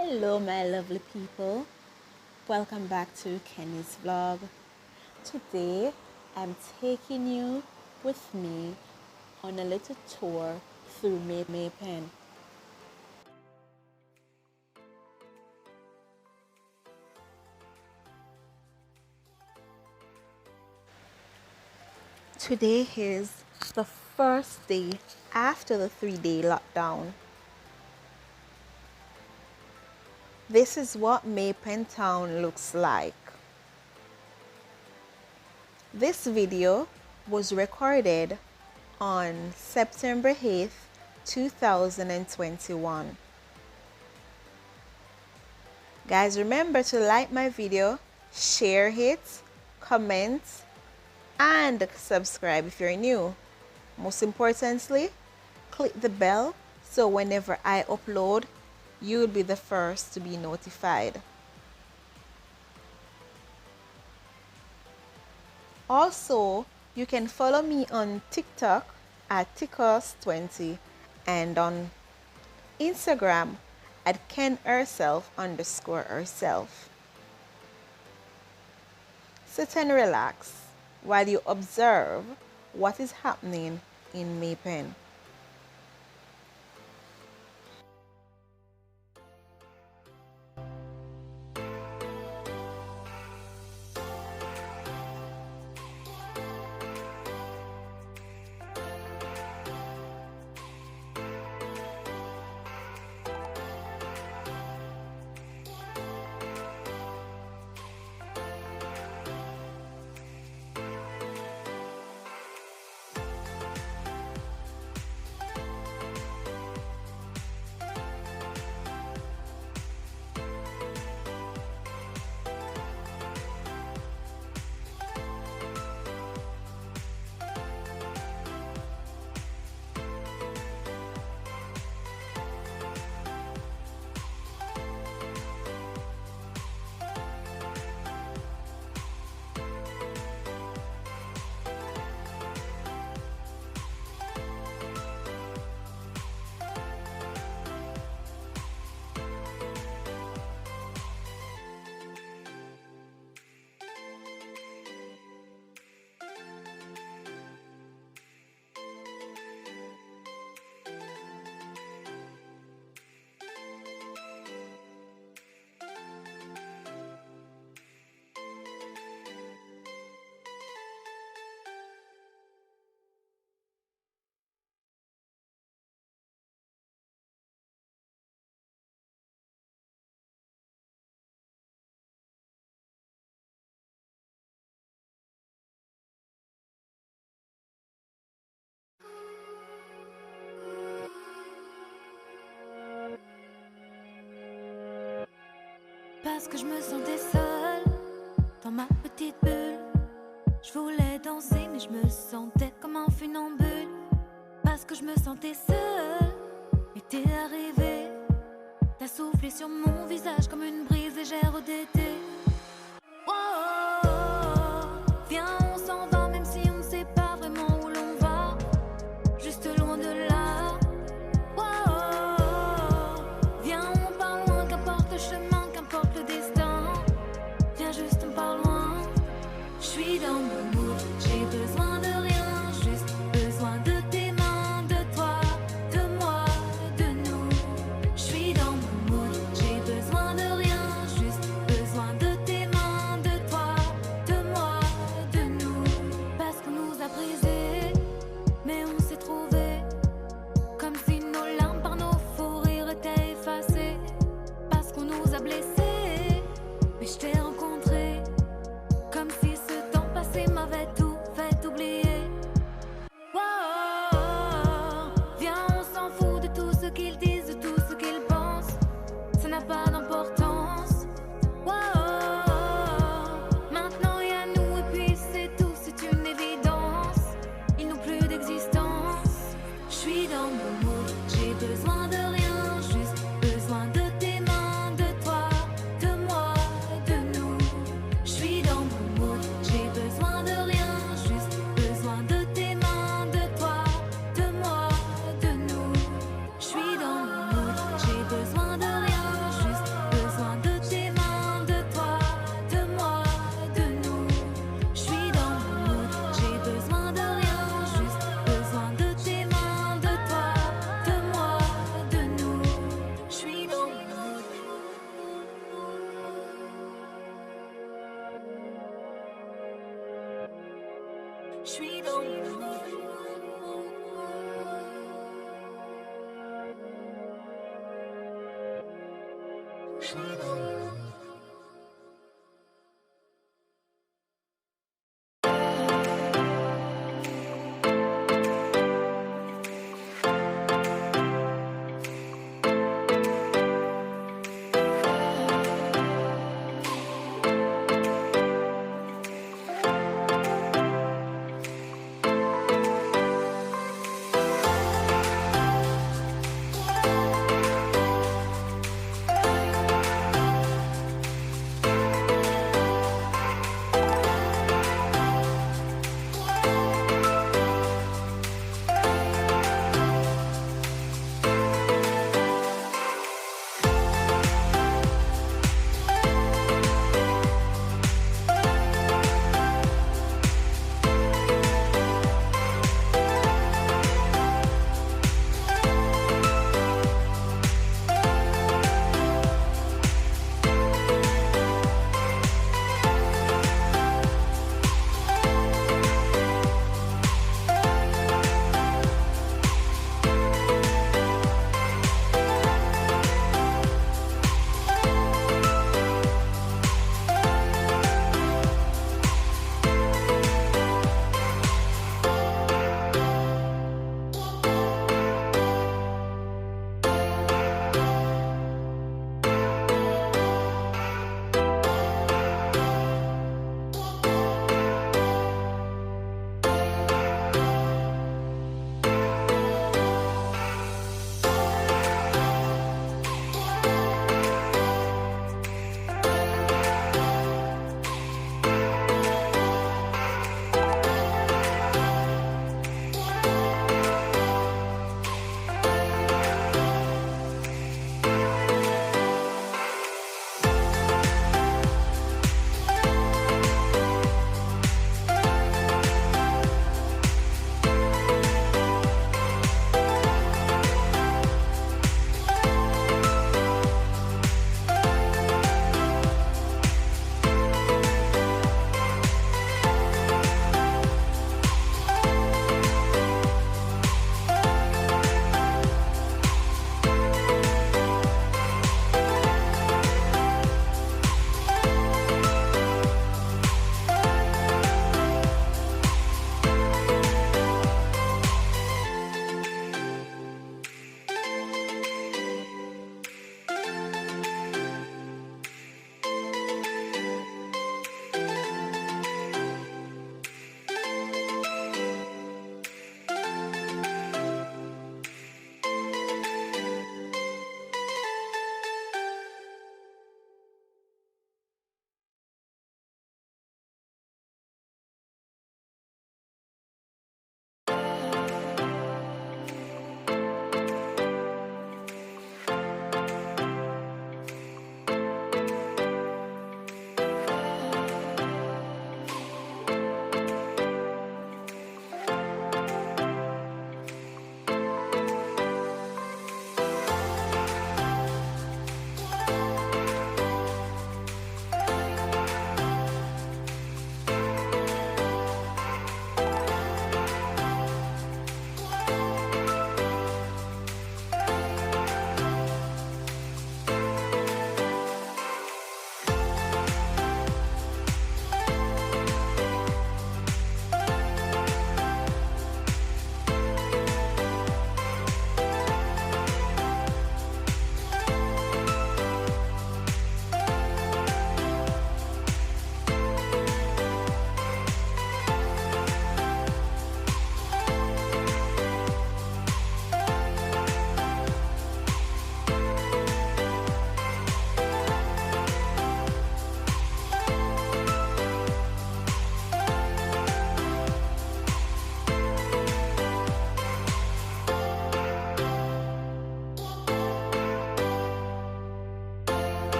Hello my lovely people, welcome back to Kenny's vlog. Today I'm taking you with me on a little tour through May Pen. Today is the first day after the 3-day lockdown. This is what May Pen Town looks like. This video was recorded on September 8th, 2021. Guys, remember to like my video, share it, comment, and subscribe if you're new. Most importantly, click the bell so whenever I upload, you'll be the first to be notified. Also, you can follow me on TikTok at ticos20 and on Instagram at kenherself_herself. Sit and relax while you observe what is happening in May Pen. Parce que je me sentais seule dans ma petite bulle. Je voulais danser mais je me sentais comme un funambule. Parce que je me sentais seule et t'es arrivé. T'as soufflé sur mon visage comme une brise légère d'été. Oh, oh, oh, viens on s'en va même si on ne sait pas vraiment où l'on va. Juste loin de là. Oh, oh, oh, viens on part loin, qu'importe le chemin, qu'importe le destin. Viens juste on part loin. Je suis dans mon mood, j'ai besoin de rien, juste besoin de tes mains, de toi, de moi, de nous. Je suis dans mon mood, j'ai besoin de rien, juste besoin de J'suis dans le mood.